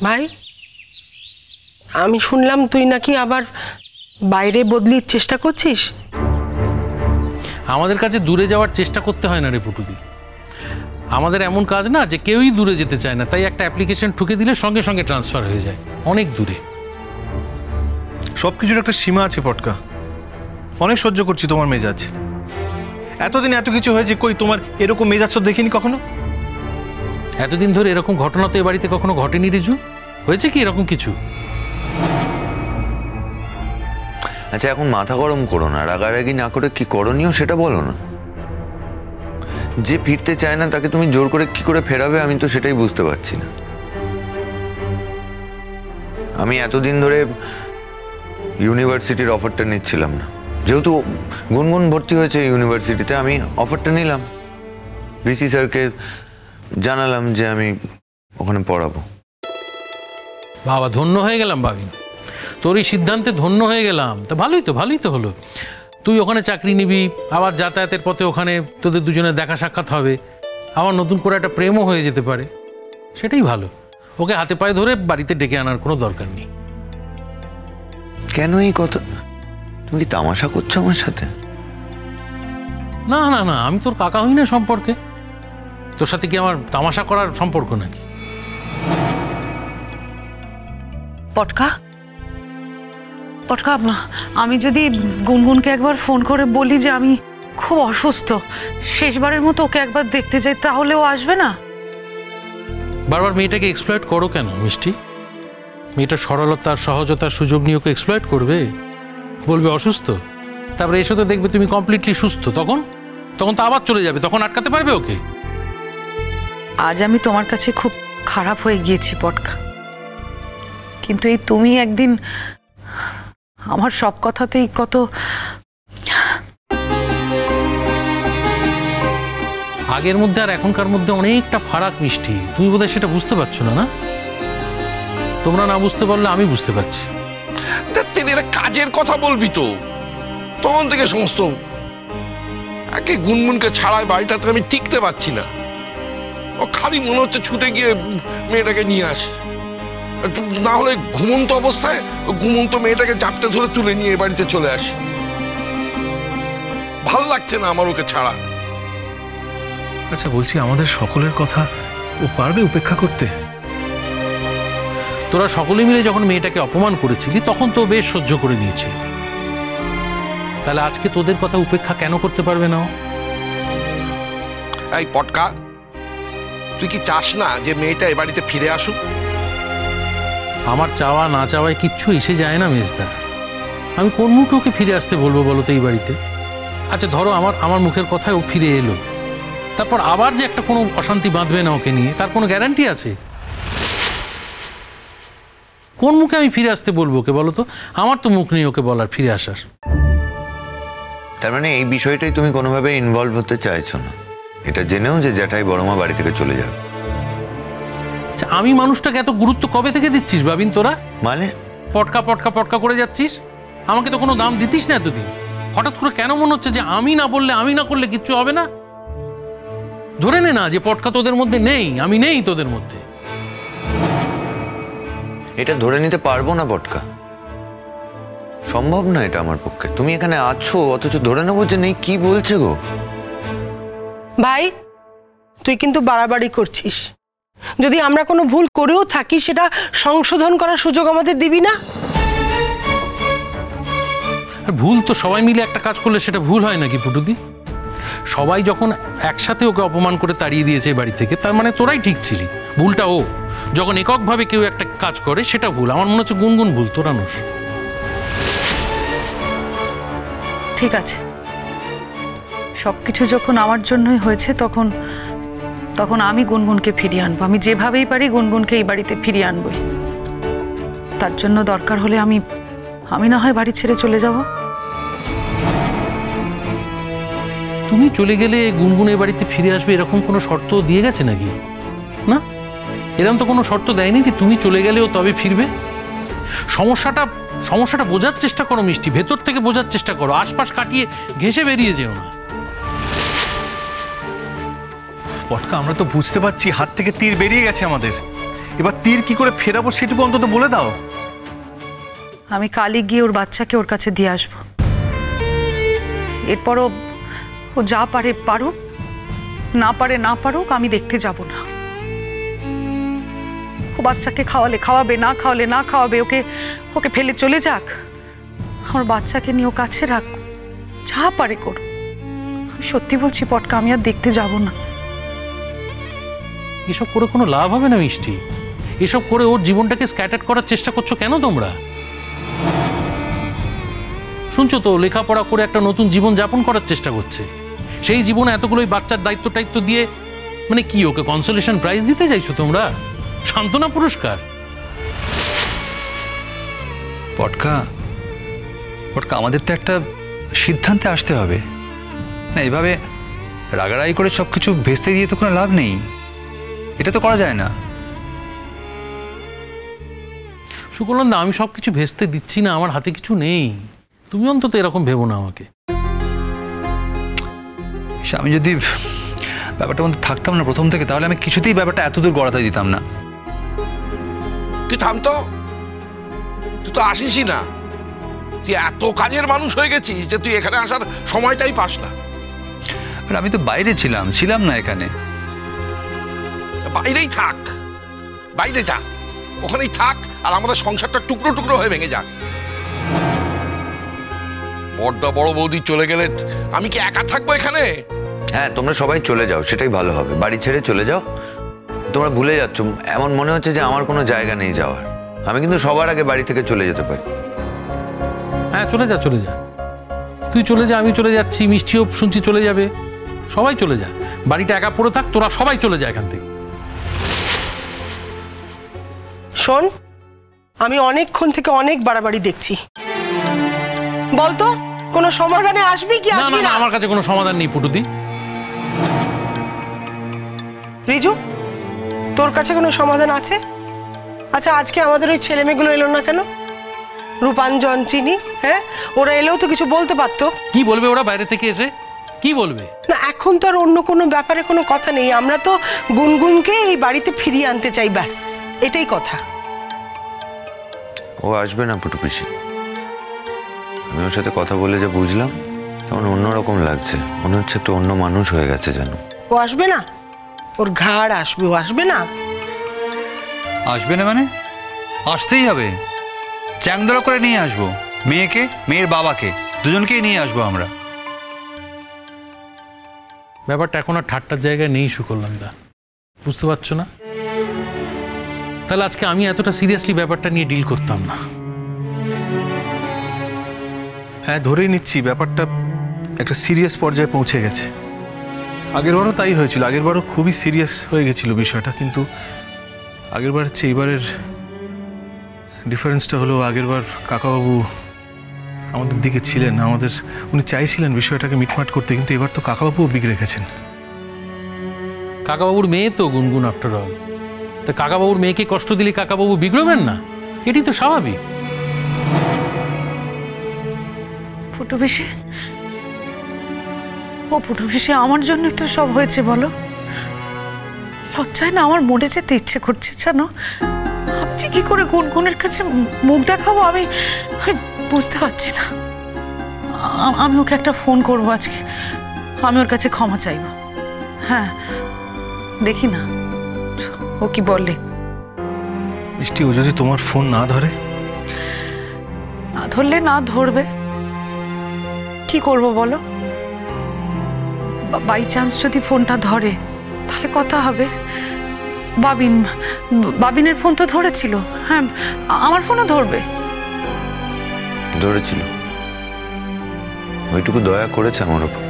ভাই, আমি শুনলাম তুই নাকি আবার বাইরে বদলির চেষ্টা করছিস। আমাদের কাছে দূরে যাওয়ার চেষ্টা করতে হয় না রে পুটুদি। আমাদের এমন কাজ না যে কেউই দূরে যেতে চায় না, তাই একটা অ্যাপ্লিকেশন ঠুকে দিলে সঙ্গে সঙ্গে ট্রান্সফার হয়ে যায় অনেক দূরে। সবকিছুর একটা সীমা আছে পটকা। অনেক সহ্য করছি তোমার মেজাজ। এতদিন এত কিছু হয়েছে, কই তোমার এরকম মেজাজ তো দেখিনি কখনো। এতদিন ধরে এরকম ঘটনা তো এ বাড়িতে কখনো ঘটেনি রিজু। হয়েছে কি এরকম কিছু? আচ্ছা, এখন মাথা গরম করো না, রাগারাগি না করে কি করণীয় সেটা বলো না। যে ফিরতে চায় না তাকে তুমি জোর করে কি করে ফেরাবে, আমি তো সেটাই বুঝতে পারছি না। আমি এতদিন ধরে ইউনিভার্সিটির অফারটা নিচ্ছিলাম না, যেহেতু গুনগুন ভর্তি হয়েছে ইউনিভার্সিটিতে, আমি অফারটা নিলাম। ভিসি স্যারকে জানালাম যে আমি ওখানে পড়াবো। বাবা, ধন্য হয়ে গেলাম ভাবিন, তোর এই সিদ্ধান্তে ধন্য হয়ে গেলাম। তা ভালোই তো হলো। তুই ওখানে চাকরি নিবি, আবার যাতায়াতের পথে ওখানে তোদের দুজনের দেখা সাক্ষাৎ হবে, আবার নতুন করে একটা প্রেমও হয়ে যেতে পারে। সেটাই ভালো। ওকে হাতে পায়ে ধরে বাড়িতে ডেকে আনার কোনো দরকার নেই। কেন এই কথা? তুমি কি তামাশা করছো আমার সাথে? না না না, আমি তোর কাকা হই না সম্পর্কে। তোর সাথে কি আমার তামাশা করার সম্পর্ক নাকি? পটকা, আমি যদি গুনগুনকে একবার ফোন করে বলি যে আমি খুব অসুস্থ, শেষবারের মতো ওকে একবার দেখতে যাই, তাহলে ও আসবে না? বারবার মেয়েটাকে এক্সপ্লয়েট করো কেন মিষ্টি? মেয়েটা সরলতার সহজতার সুযোগ নিয়ে ওকে এক্সপ্লয়েট করবে, বলবে অসুস্থ, তারপরে এসে তো দেখবে তুমি কমপ্লিটলি সুস্থ। তখন তো আবার চলে যাবে, তখন আটকাতে পারবে ওকে? আজ আমি তোমার কাছে খুব খারাপ হয়ে গিয়েছি পটকা, কিন্তু এই তুমি একদিন আমার সব কথাতেই কত আগের মধ্যে আর এখনকার মধ্যে অনেকটা ফারাক মিষ্টি। তুমি বোধহয় সেটা বুঝতে পারছো না। না, তোমরা না বুঝতে পারলে আমি বুঝতে পারছি। কাজের কথা বলবি তো, তখন থেকে সমস্ত একে গুনগুনকে ছাড়ায় বাড়িটাতে আমি টিকতে পারছি না। ও খালি মনে হচ্ছে ছুটে গিয়ে মেয়েটাকে নিয়ে আসে, না হলে ঘুমন্ত অবস্থায় ঘুমন্ত মেয়েটাকে জাপটে ধরে তুলে নিয়ে এ বাড়িতে চলে আসে। ভাল লাগছে না আমার ওকে ছাড়া। আচ্ছা বলছি, আমাদের সকলের কথা ও পারবে উপেক্ষা করতে? তোরা সকলে মিলে যখন মেয়েটাকে অপমান করেছিলি তখন তো বেশ সহ্য করে নিয়েছিল, তাহলে আজকে তোদের কথা উপেক্ষা কেন করতে পারবে না? এই পটকা, তুই কি চাস না যে মেয়েটা এ বাড়িতে ফিরে আসুক? আমার চাওয়া না চাওয়ায় কিচ্ছু এসে যায় না মেজদা। আমি কোন মুখে ওকে ফিরে আসতে বলবো বলো তো এই বাড়িতে? আচ্ছা ধরো আমার মুখের কথায় ও ফিরে এলো, তারপর আবার যে একটা কোনো অশান্তি বাঁধবে না ওকে নিয়ে, তার কোনো গ্যারান্টি আছে? কোন মুখে আমি ফিরে আসতে বলবো ওকে বলো তো? আমার তো মুখ নেই ওকে বলার ফিরে আসার। তার মানে এই বিষয়টাই তুমি কোনোভাবে ইনভলভ হতে চাইছো না, এটা জেনেও যে জ্যাঠাই বড়মা বাড়ি থেকে চলে যাবে। আচ্ছা, আমি মানুষটাকে এত গুরুত্ব কবে থেকে দিচ্ছিস ভাবিন তোরা? মানে পটকা পটকা পটকা করে যাচ্ছিস, আমাকে তো কোনো দাম দিতিস না এতদিন। হঠাৎ করে কেন মনে হচ্ছে যে আমি না বললে, আমি না করলে কিচ্ছু হবে না? ধরে নে না যে পটকা তোদের মধ্যে নেই, আমি নেই তোদের মধ্যে। এটা ধরে নিতে পারবো না পটকা, সম্ভব না এটা আমার পক্ষে। তুমি এখানে আছো অথচ ধরে নেবো যে নেই, কি বলছে গো? ভাই, তুই কিন্তু বাড়াবাড়ি করছিস। যদি আমরা কোনো ভুল করেও থাকি সেটা সংশোধন করার সুযোগ আমাদের দিবি না? ভুল তো সবাই মিলে একটা কাজ করলে সেটা ভুল হয় নাকি পুটুদি? সবাই যখন একসাথে ওকে অপমান করে তাড়িয়ে দিয়েছে বাড়ি থেকে, তার মানে তোরাই ঠিক ছিলি। ভুলটা ও। যখন এককভাবে কেউ একটা কাজ করে সেটা ভুল। আমার মনে হচ্ছে গুনগুন ভুল, তোরা নোস। ঠিক আছে, সবকিছু যখন আমার জন্যই হয়েছে তখন আমি গুনগুনকে ফিরিয়ে আনবো। আমি যেভাবেই পারি গুনগুনকে এই বাড়িতে ফিরিয়ে আনবই। তার জন্য দরকার হলে আমি না হয় বাড়ি ছেড়ে চলে যাব। তুমি চলে গেলে গুনগুন এই বাড়িতে ফিরে আসবে এরকম কোনো শর্ত দিয়ে গেছে নাকি? না, এরকম তো কোনো শর্ত দেয়নি যে তুমি চলে গেলেও তবে ফিরবে। সমস্যাটা বোঝার চেষ্টা করো মিষ্টি, ভেতর থেকে বোঝার চেষ্টা করো, আশপাশ কাটিয়ে ঘেঁষে বেরিয়ে যেও না। পটকা, আমরা তো বুঝতে পারছি হাত থেকে তীর বেরিয়ে গেছে আমাদের। এবার তীর কি করে ফেরাবো সেটুকু অন্তত বলে দাও। আমি কালই গিয়ে ওর বাচ্চাকে ওর কাছে দিয়ে আসবো। এরপরও ও যা পারে পারুক, না পারে না পারুক, আমি দেখতে যাব না। ও বাচ্চাকে খাওয়ালে খাওয়াবে, না খাওয়ালে না খাওয়াবে, ওকে ওকে ফেলে চলে যাক। আমার বাচ্চাকে নিয়ে ও কাছে রাখ, যা পারে করুক। আমি সত্যি বলছি পটকা, আমি আর দেখতে যাব না। এসব করে কোনো লাভ হবে না মিষ্টি। এসব করে ওর জীবনটাকে স্ক্যাটার করার চেষ্টা করছো কেন তোমরা? শুনছো তো, লেখাপড়া করে একটা নতুন জীবন যাপন করার চেষ্টা করছে। সেই জীবনে এতগুলোই বাচ্চার দায়িত্ব দিয়ে মানে কি ওকে কনসোলেশন প্রাইজ দিতে চাইছো তোমরা? সান্ত্বনা পুরস্কার? পটকা পটকা আমাদের তো একটা সিদ্ধান্তে আসতে হবে না। এভাবে রাগারাগি করে সবকিছু ভেস্তে দিয়ে তো কোনো লাভ নেই। এটা তো করা যায় না। সুকলন্দা, আমি সবকিছু ভেস্তে দিচ্ছি না, আমার হাতে কিছু নেই। তুমি অন্তত এরকম ভেবো না আমাকে। আমি যদি ব্যাপারটার মধ্যে থাকতাম না প্রথম থেকে, তাহলে আমি কিছুতেই ব্যাপারটা এতদূর গড়াতে দিতাম না। তুই থাম তো, তুই তো আসিসই না। তুই এত কাজের মানুষ হয়ে গেছিস যে তুই এখানে আসার সময়টাই পাস না। আর আমি তো বাইরে ছিলাম না এখানে। বাইরেই থাক, বাইরে যা, ওখানেই থাক, আর আমাদের সংসারটা টুকরো টুকরো হয়ে ভেঙে যাক। বড়দা বড় বৌদি চলে গেলে আমি কি একা থাকবো এখানে? হ্যাঁ, তোমরা সবাই চলে যাও, সেটাই ভালো হবে। বাড়ি ছেড়ে চলে যাও। তোমরা ভুলে যাচ্ছ, এমন মনে হচ্ছে যে আমার কোনো জায়গা নেই যাওয়ার। আমি কিন্তু সবার আগে বাড়ি থেকে চলে যেতে পারি। হ্যাঁ, চলে যা। তুই চলে যা, আমি চলে যাচ্ছি, মিষ্টিও শুনছি চলে যাবে। সবাই চলে যা, বাড়িটা একা পড়ে থাক, তোরা সবাই চলে যা এখান থেকে। শোন, আমি অনেকক্ষণ থেকে অনেক বাড়াবাড়ি দেখছি। বলতো কোনো সমাধানে আসবি কি আসবি না? আমার কাছে কোনো সমাধান নেই পুটুদি। রিজু, তোর কাছে কোনো সমাধান আছে? আচ্ছা, আজকে আমাদের ওই ছেলে মেয়েগুলো এলো না কেন? রূপাঞ্জন, চিনি, হ্যাঁ, ওরা এলেও তো কিছু বলতে পারতো। কি বলবে ওরা বাইরে থেকে এসে? কি বলবে? না, এখন তো আর অন্য কোনো ব্যাপারে কোনো কথা নেই। আমরা তো গুনগুনকে এই বাড়িতে ফিরিয়ে আনতে চাই, ব্যাস এটাই কথা। ও আসবে না পুটু পিসি। আমি ওর সাথে কথা বলে যা বুঝলাম, কেমন অন্যরকম লাগছে। মনে হচ্ছে একটু অন্য মানুষ হয়ে গেছে যেন। ও আসবে না? ওর ঘাড় আসবে, ও আসবে না? আসবে না মানে? আসতেই হবে। চ্যাংদোলা করে নিয়ে আসবো মেয়েকে, মেয়ের বাবাকে, দুজনকেই নিয়ে আসবো আমরা। ব্যাপারটা এখন আর ঠাট্টার জায়গায় নেই সুকলন্দা, বুঝতে পারছো না? তাহলে আজকে আমি এতটা সিরিয়াসলি ব্যাপারটা নিয়ে ডিল করতাম না। হ্যাঁ, ধরেই নিচ্ছি ব্যাপারটা একটা সিরিয়াস পর্যায়ে পৌঁছে গেছে। আগেরবারও তাই হয়েছিল, আগেরবারও খুবই সিরিয়াস হয়ে গেছিল বিষয়টা। কিন্তু আগেরবার হচ্ছে এইবারের ডিফারেন্সটা হলো, আগেরবার কাকাবাবু আমাদের দিকে ছিলেন, উনি চাইছিলেন বিষয়টাকে মিটমাট করতে, কিন্তু এবার তো কাকাবাবুও বিগড়ে গেছেন। কাকাবাবুর মেয়ে তো গুনগুন আফটার অল। তা কাকাবাবুর মেয়েকে কষ্ট দিলে কাকাবাবু বিগড়বেন না? এটি তো স্বাভাবিক। ফুটু পিসি, ও ফুটু পিসি, আমার জন্যই তো সব হয়েছে বলো। লজ্জায় না আমার মরে যেতে ইচ্ছে করছে জানো। ভাবছি কি করে গুনগুনের কাছে মুখ দেখাবো, আমি বুঝতে পারছি না। আমি ওকে একটা ফোন করবো আজকে, আমি ওর কাছে ক্ষমা চাইবো। হ্যাঁ, দেখি না ও কি বলে। মিষ্টি, ও যদি তোমার ফোন না ধরে? না ধরলে না ধরবে, কি করবো বলো? বাই চান্স যদি ফোনটা ধরে তাহলে কথা হবে। বাবিনের ফোন তো ধরেছিল, হ্যাঁ, আমার ফোনও ধরবে। ধরেছিল, ওইটুকু দয়া করেছে আমার উপর।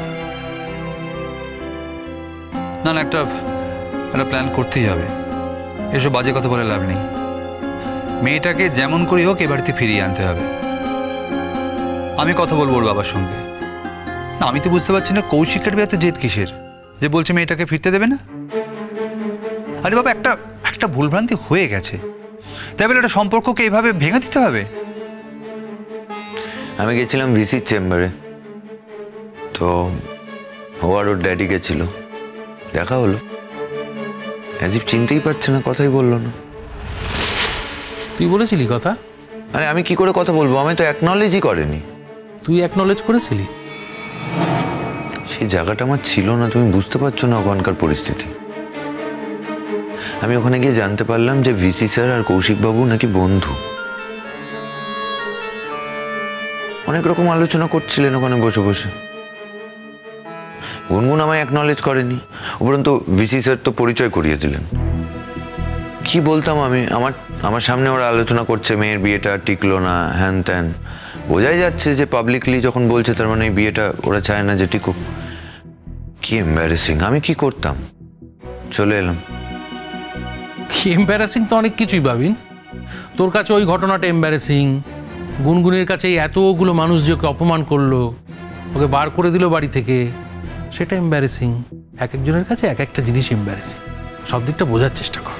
না না, একটা প্ল্যান করতেই হবে। এসব বাজে কথা বলে লাভ নেই। মেয়েটাকে যেমন করি হোক এ বাড়িতে ফিরিয়ে আনতে হবে। আমি কথা বলবো ওর বাবার সঙ্গে। না, আমি তো বুঝতে পারছি না কৌশিকের এত জেদ কিসের, যে বলছে মেয়েটাকে ফিরতে দেবে না। আরে বাবা, একটা ভুলভ্রান্তি হয়ে গেছে, তাই বলে একটা সম্পর্ককে এইভাবে ভেঙে দিতে হবে? আমি গেছিলাম ভিসির চেম্বারে, তো ও আর ওর ড্যাডি গেছিল, দেখা হলো। অ্যাজ ইফ চিনতেই পারছে না, কথাই বললো না। তুই বলেছিলি কথা? আরে আমি কি করে কথা বলবো, আমি তো অ্যাকনলেজই করেনি। তুই অ্যাকনলেজ করেছিলি? সেই জায়গাটা আমার ছিল না, তুমি বুঝতে পারছো না ওখানকার পরিস্থিতি। আমি ওখানে গিয়ে জানতে পারলাম যে ভিসি স্যার আর কৌশিকবাবু নাকি বন্ধু। অনেক রকম আলোচনা করছিলেন ওখানে বসে বসে। গুনগুন আমায় অ্যাকনলেজ করেনি, উপরন্তু ভিসি স্যার তো পরিচয় করিয়ে দিলেন। কি বলতাম আমি? আমার সামনে ওরা আলোচনা করছে মেয়ের বিয়েটা টিকলো না, হ্যান ত্যান। বোঝাই যাচ্ছে যে পাবলিকলি যখন বলছে তার মানে এই বিয়েটা ওরা চায় না যে টিকুক। কি এম্বারেসিং! আমি কি করতাম? চলে এলাম। কি এম্বারাসিং তো অনেক কিছুই ভাবিন। তোর কাছে ওই ঘটনাটা এম্বারেসিং, গুনগুনের কাছে এই এতগুলো মানুষ যে ওকে অপমান করলো, ওকে বার করে দিল বাড়ি থেকে, সেটা এম্বারেসিং। এক একজনের কাছে এক একটা জিনিস এম্বারেসিং। সব দিকটা বোঝার চেষ্টা কর।